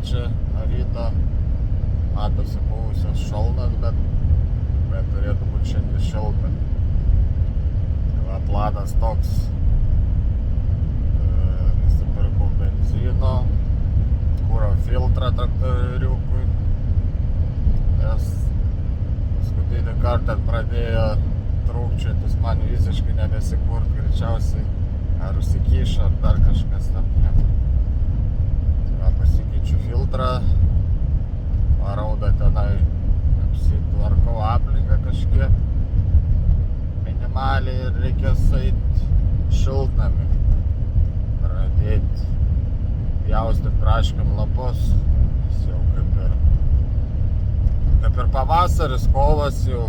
čia ryto. Matosi buvusios šalnos, bet turėtų būti šiandien šilta. Va, planas toks. Nusipirkau benzino, kuro filtrą traktoriukui. Nes paskutinį kartą pradėjo trūkčiotis, man visiškai nebesikurt greičiausiai. Ar užsikyšo, ar dar kažkas tam. Pasikeičiu filtrą, varauda tenai, apsitvarkau aplinką kažkiek minimaliai ir reikės eit šiltnamį, pradėti pjaustyt braškiam lapus, nes jau kaip ir pavasaris, kovas jau,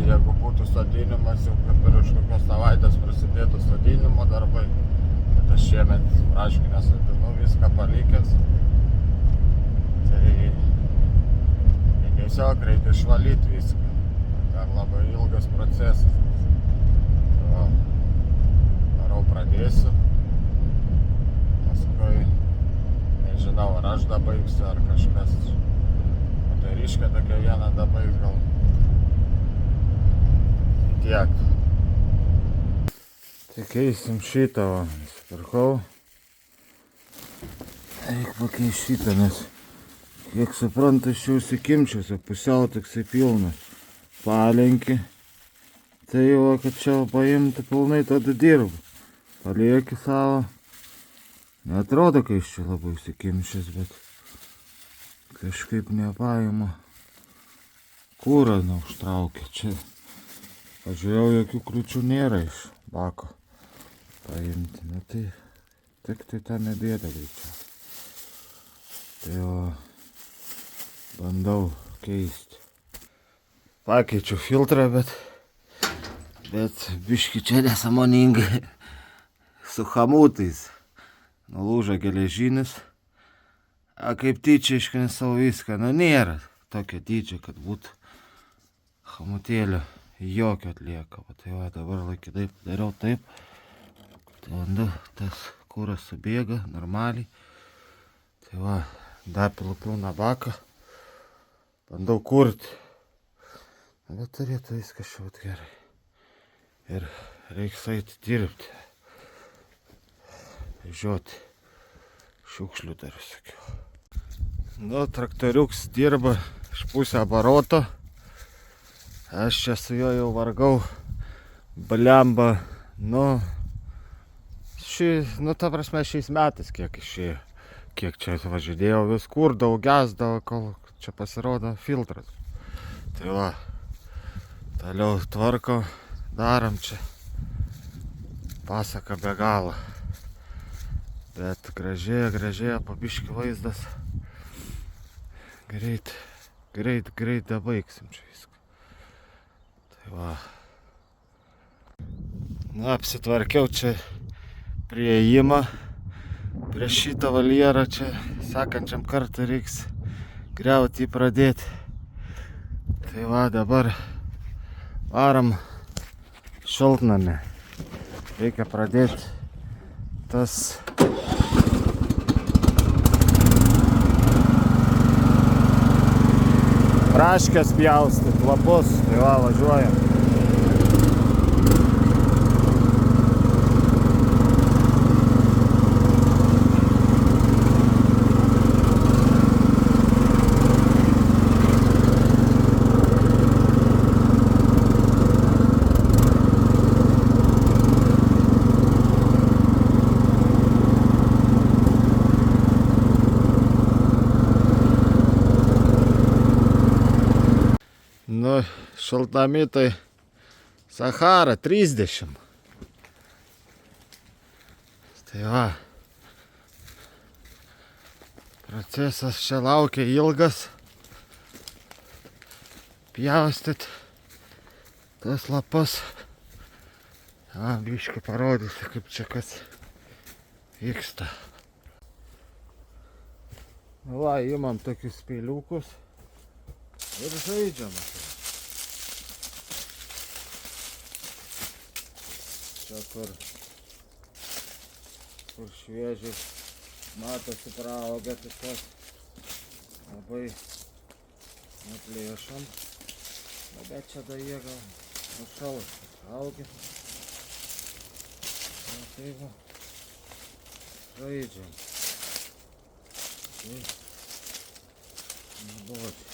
jeigu būtų sodinimas, jau kaip ir už kokios savaitės prasidėtų sodinimo darbai. Bet aš šiemet braškių nesodinu, viską palikęs. Tai tiesiog reikia išvalyti viską. Ten labai ilgas procesas. Darau pradėsiu. Paskui nežinau, ar aš dabaigsiu, ar kažkas. Moteriškė tokia viena dabaigs gal. Tiek. Tai keisim šitą, va, nusipirkau. Reik pakeisti šitą, nes kiek suprantu, aš jau užsikimčiusi, pusiau toksai pilnas. Palenki. Tai jau, kad čia paimti pilnai, tada dirbu. Palieki savo. Neatrodo, kai iš čia labai užsikimčius, bet kažkaip nepaimu. Kūrą neužtraukia čia. Pažiūrėjau, jokių kliūčių nėra iš bako paimti, nu tai tik tai tą nedėda greičiau. Tai jau bandau keisti. Pakeičiu filtrą, bet biški čia nesąmoningai su hamutais. Nulūžo geležinis. A kaip tyčia išknisau viską, nu nėra tokio dydžio, kad būtų hamutėlio. Jokio atlieka, tai va dabar laikydai padariau taip, tai vandu tas kūras subėga normaliai, tai va dapilu pilną baką, bandau kurti, bet turėtų viskas šiaut gerai ir reiks eiti dirbti, žiūrėti šiukšlių dar visokių. Nu, traktoriuks dirba iš pusę abaroto. Aš čia su juo jau vargau, blemba, nu, ta prasme šiais metais kiek išėjo, kiek čia važinėjau, vis kurdavau, gesdavau, kol čia pasirodo filtras. Tai va, toliau tvarko, darom čia, pasaka be galo, bet gražėja, pabiški vaizdas, greit dabaigsim čia viską. Va. Na, apsitvarkiau čia prieėjimą prie šitą valjerą, čia sekančiam kartą reiks griauti jį pradėti. Tai va, dabar varom šiltnamį. Reikia pradėti tas braškes pjaustyt, lapus, tai va, važiuojam. Nu, šiltnamy tai Sahara 30. Tai va, procesas čia laukia ilgas. Pjaustyt tas lapus. Biškį parodysiu, kaip čia kas vyksta. Va, imam tokius peiliukus ir žaidžiam. Čia kur kur šviežiai matosi praaugę, taip pat labai nuplėšom. Bet čia dar jie gal nušalus augę. Tai va, žaidžiam. Tai nubočiai.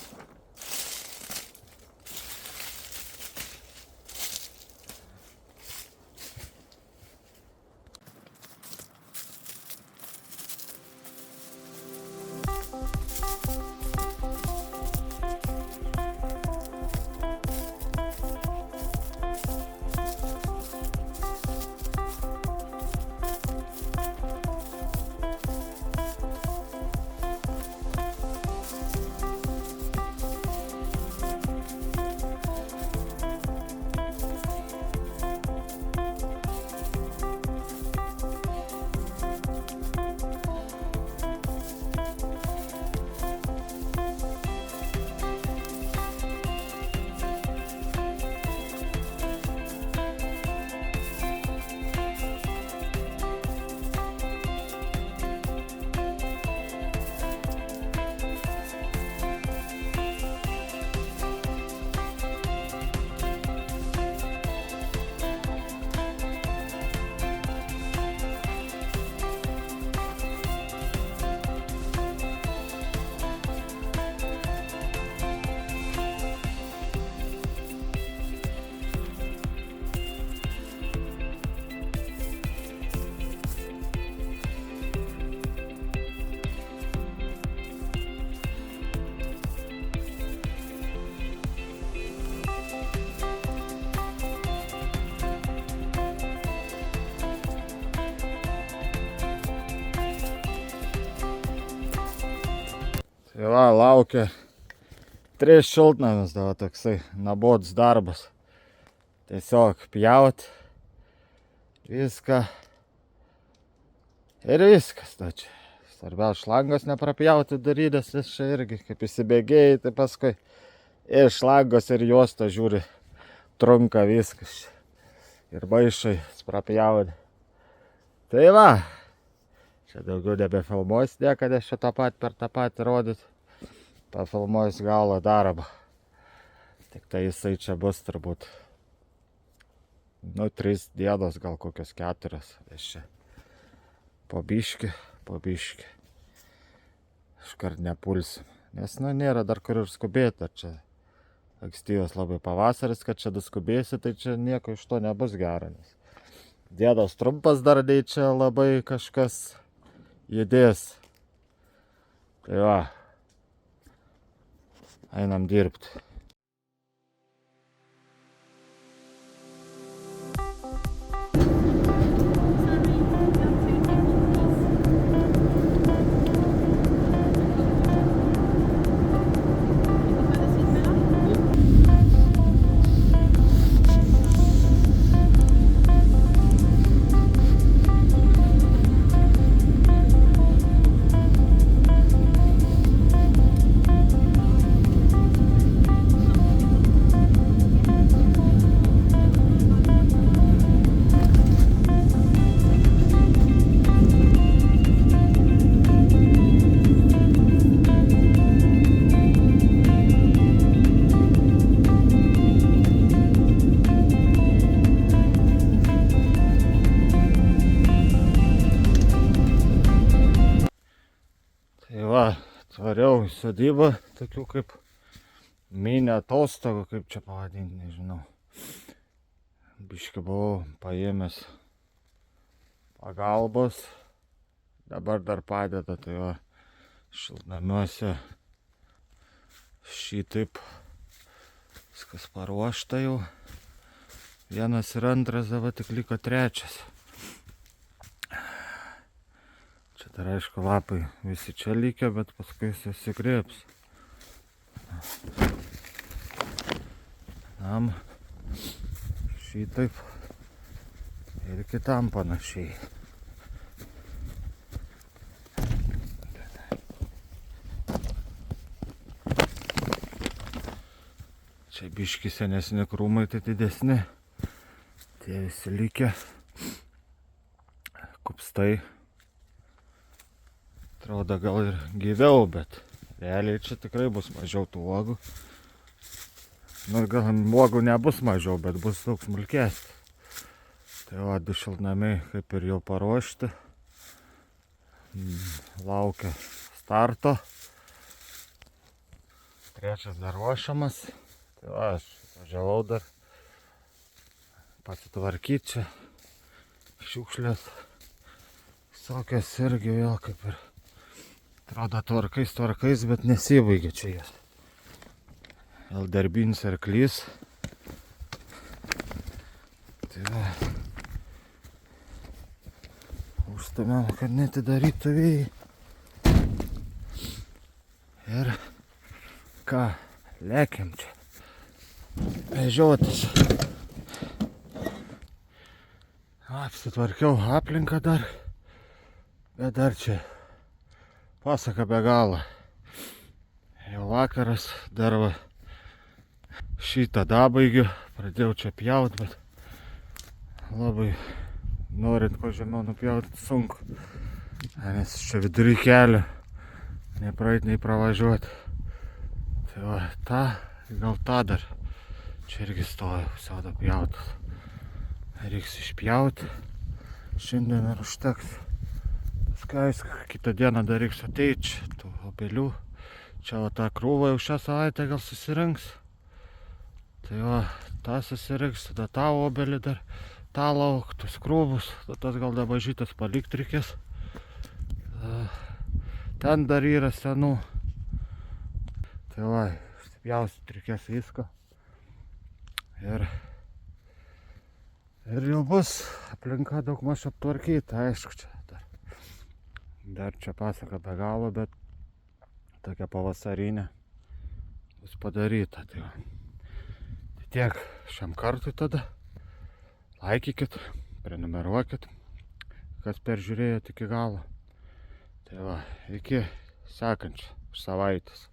Tai va, laukia 3 šiltnamis, dabar toksai nuobodus darbas. Tiesiog pjaut viską ir viskas. Tai čia svarbiausia šlangos neprapjauti darydės, vis čia irgi kaip įsibėgėjai, tai paskui ir šlangos ir juosto žiūri, trunka viskas. Ir maišai prapjauti. Tai va. Čia daugiau nebefilmuosi niekada šitą pat per tą patį rodyt. Pafilmuosi galo darbą. Tik tai jisai čia bus turbūt 3 dienos, gal kokios 4. Vis čia po biškį. Iškart nepulsim. Nes nėra dar kur ir skubėti. Ar čia ankstyvas labai pavasaris, kad čia skubėsi, tai čia nieko iš to nebus gero. Nes dienos trumpas dar nei čia labai kažkas judės. Tai va, einam dirbti. Tvariau į sodybą, tokių kaip mini atostogų, kaip čia pavadinti, nežinau. Biškį buvau paėmęs pagalbos, dabar dar padeda, tai va, šiltnamiuose šitaip viskas paruošta jau. 1 ir 2, dabar tik liko 3. Čia dar aišku lapai visi čia likę, bet paskui susigrėps. Tam šitaip ir kitam panašiai. Čia biški senesni krūmai, tai didesni. Tie visi likę kupstai Atrodo gal ir gyviau, bet realiai čia tikrai bus mažiau tų uogų. Nu gal uogų nebus mažiau, bet bus daug smulkesnis. Tai va, 2 šiltnamiai kaip ir jau paruošti. Laukia starto. 3 dar ruošiamas. Tai va, aš važiavau dar pasitvarkyti čia. Šiukšlės. Visokios irgi vėl kaip ir atrodo tvarkais, bet nesibaigia čia jas. Vėl darbinis arklys. Tai va. Užstumėm, kad neatidarytų vėjai. Ir ką, lekiam čia. Vežiotis. Apsitvarkiau aplinką dar. Bet dar čia pasaka be galo. Jau vakaras, dar va šitą dabaigiu. Pradėjau čia pjaut, bet labai norint kuo žemiau nupjauti sunku. Nes čia vidury kelio. Nei praeit, nei pravažiuoti. Tai va, gal tą dar. Čia irgi stoja visada pjautas. Reiks išpjauti. Šiandien ir užteks. Paskui, kitą dieną dar reiks ateiti tų obelių. Čia va tą krūvą jau šią savaitę gal susirinks. Tai va, tą susirinks, tada tą obelį dar, tą lauk, tus krūvus, tas gal dabažytas palikti reikės. Ten dar yra senų. Tai va, pjausit reikės viską. Ir jau bus aplinka daug maž aptvarkyta, aišku, čia dar čia pasaka be galo, bet tokia pavasarinė bus padaryta. Tai tiek šiam kartui tada. Laikykit, prenumeruokit, kas peržiūrėjot iki galo. Tai va, iki sekančios savaitės.